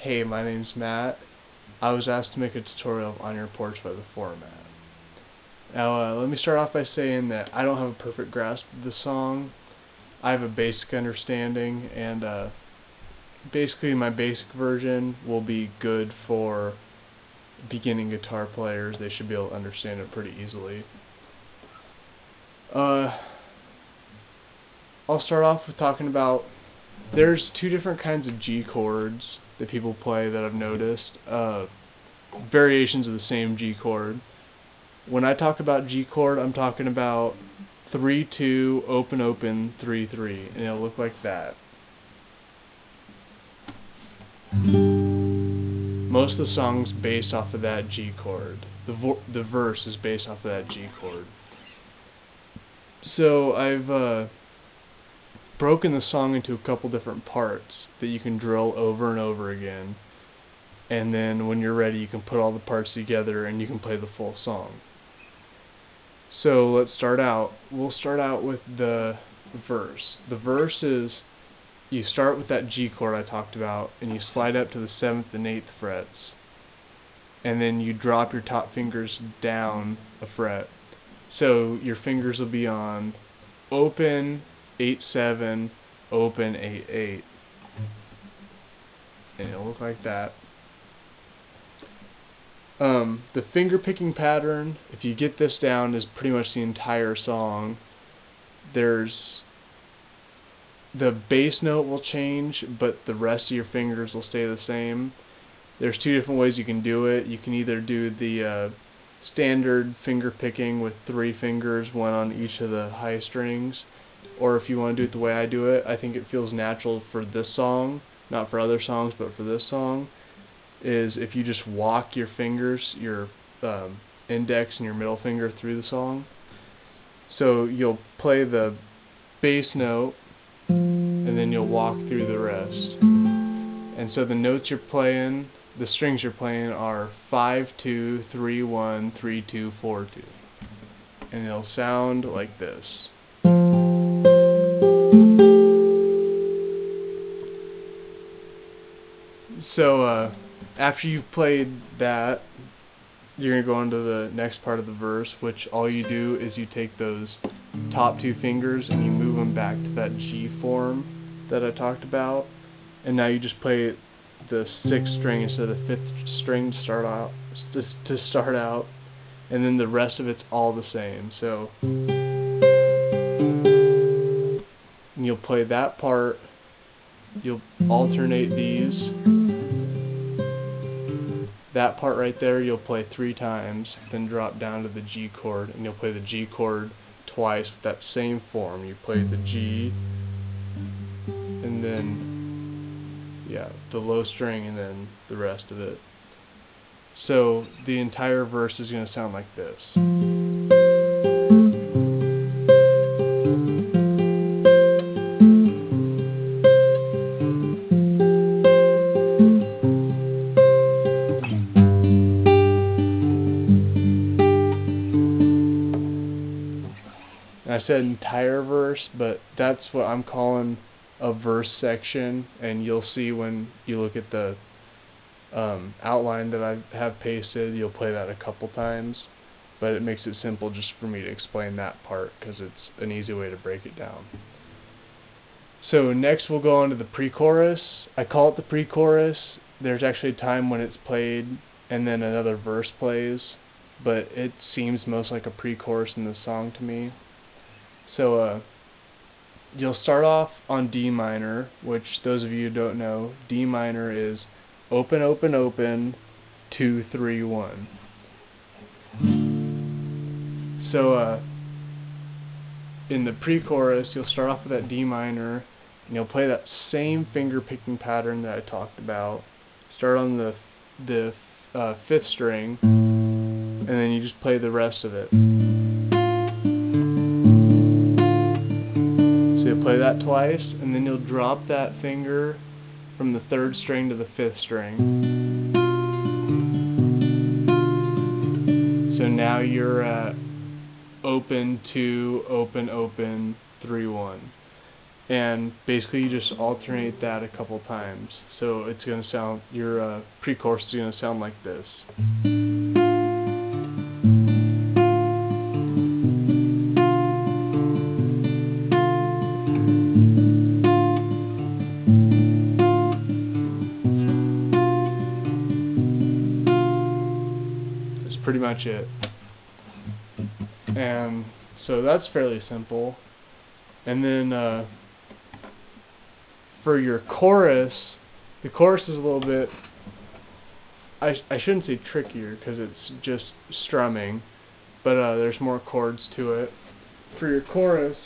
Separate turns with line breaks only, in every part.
Hey, my name's Matt. I was asked to make a tutorial on your porch by the format. Now, let me start off by saying that I don't have a perfect grasp of the song. I have a basic understanding, and basically my basic version will be good for beginning guitar players. They should be able to understand it pretty easily. I'll start off with talking about there's two different kinds of G chords that people play that I've noticed, variations of the same G chord. When I talk about G chord, I'm talking about 3-2, open open, 3-3, and it'll look like that. Most of the song's based off of that G chord. The verse is based off of that G chord. So I've broken the song into a couple different parts that you can drill over and over again, and then when you're ready you can put all the parts together and you can play the full song. So let's start out. We'll start out with the verse. The verse is, you start with that G chord I talked about and you slide up to the 7th and 8th frets, and then you drop your top fingers down a fret. So your fingers will be on open 8-7, open 8-8, and it'll look like that. The finger picking pattern, if you get this down, is pretty much the entire song. There's the bass note will change, but the rest of your fingers will stay the same. There's two different ways you can do it. You can either do the standard finger picking with 3 fingers, one on each of the high strings, or if you want to do it the way I do it, I think it feels natural for this song, not for other songs, but for this song, is if you just walk your fingers, your index and your middle finger through the song. So you'll play the bass note, and then you'll walk through the rest. And so the notes you're playing, the strings you're playing are 5-2, 3-1, 3-2, 4-2. And it'll sound like this. So after you've played that, you're going to go into the next part of the verse, which all you do is you take those top 2 fingers and you move them back to that G form that I talked about, and now you just play the 6th string instead of the 5th string to start out, and then the rest of it's all the same. So you'll play that part, you'll alternate these. That part right there you'll play 3 times, then drop down to the G chord, and you'll play the G chord twice with that same form. You play the G, and then, yeah, the low string, and then the rest of it. So the entire verse is going to sound like this. I said entire verse, but that's what I'm calling a verse section, and you'll see when you look at the outline that I have pasted, you'll play that a couple times, but it makes it simple just for me to explain that part because it's an easy way to break it down. So next we'll go on to the pre-chorus. I call it the pre-chorus. There's actually a time when it's played and then another verse plays, but it seems most like a pre-chorus in the song to me. So you'll start off on D minor, which those of you who don't know, D minor is open, open, open, 2, 3, 1. So in the pre-chorus, you'll start off with that D minor, and you'll play that same finger picking pattern that I talked about. Start on the 5th string, and then you just play the rest of it. Play that twice, and then you'll drop that finger from the 3rd string to the 5th string. So now you're at open 2, open, open, 3, 1. and basically you just alternate that a couple times. So it's going to sound, your pre-chorus is going to sound like this. That's pretty much it. And so that's fairly simple. And then for your chorus, the chorus is a little bit, I shouldn't say trickier because it's just strumming, but there's more chords to it. For your chorus,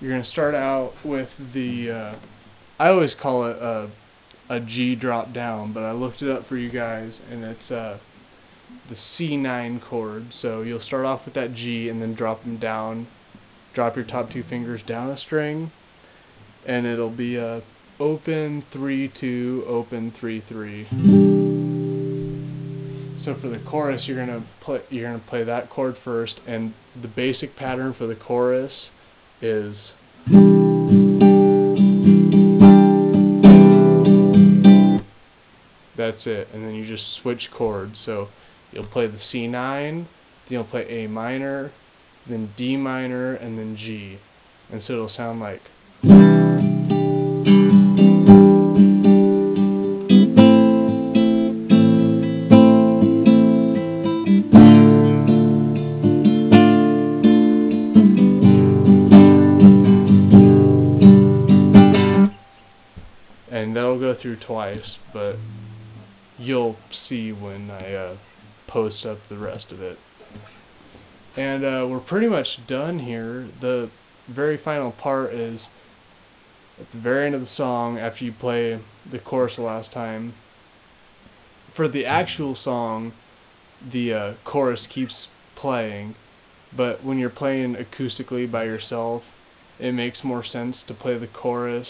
you're going to start out with the, I always call it a G drop down, but I looked it up for you guys, and it's the C9 chord. So you'll start off with that G and then drop them down, drop your top two fingers down a string, and it'll be a open 3-2, open 3-3. So for the chorus, you're gonna play that chord first, and the basic pattern for the chorus is that's it, and then you just switch chords. So you'll play the C9, then you'll play A minor, then D minor, and then G, and so it'll sound like. And that'll go through twice, but you'll see when I post up the rest of it. And we're pretty much done here. The very final part is at the very end of the song, after you play the chorus the last time. For the actual song, the chorus keeps playing, but when you're playing acoustically by yourself, it makes more sense to play the chorus,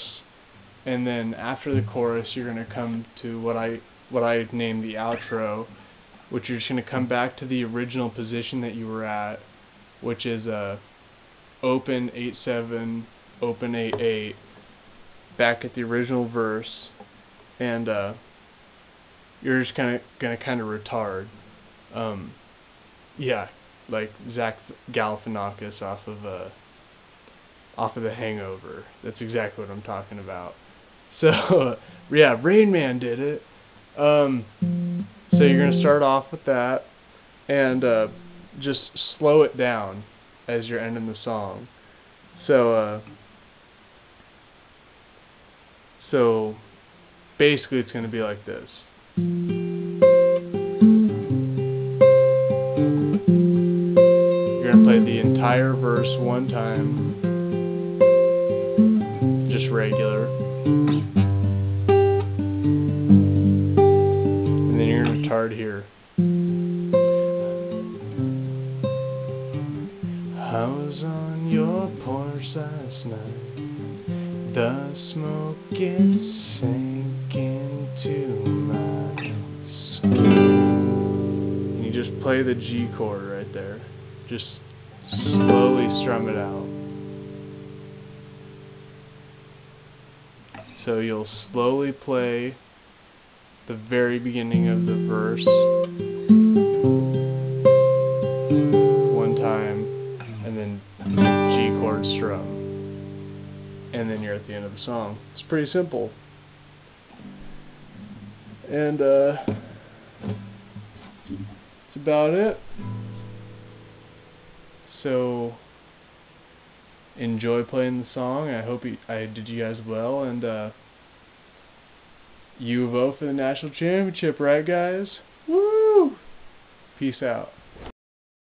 and then after the chorus you're going to come to what I named the outro, which you're just going to come back to the original position that you were at, which is open 8-7, open 8-8, back at the original verse, and you're just going to retard. Yeah, like Zach Galifianakis off of The Hangover. That's exactly what I'm talking about. So yeah, Rain Man did it. So you're going to start off with that, and just slow it down as you're ending the song. So basically it's going to be like this. You're going to play the entire verse one time, just regular. And then you're going to retard here. I was on your porch last night. The smoke is sinking to my skin. And you just play the G chord right there. Just slowly strum it out. So you'll slowly play the very beginning of the verse one time, and then G chord strum, and then you're at the end of the song. It's pretty simple. And that's about it. So enjoy playing the song. I hope I did you guys well, and you vote for the national championship, right guys? Woo! Peace out.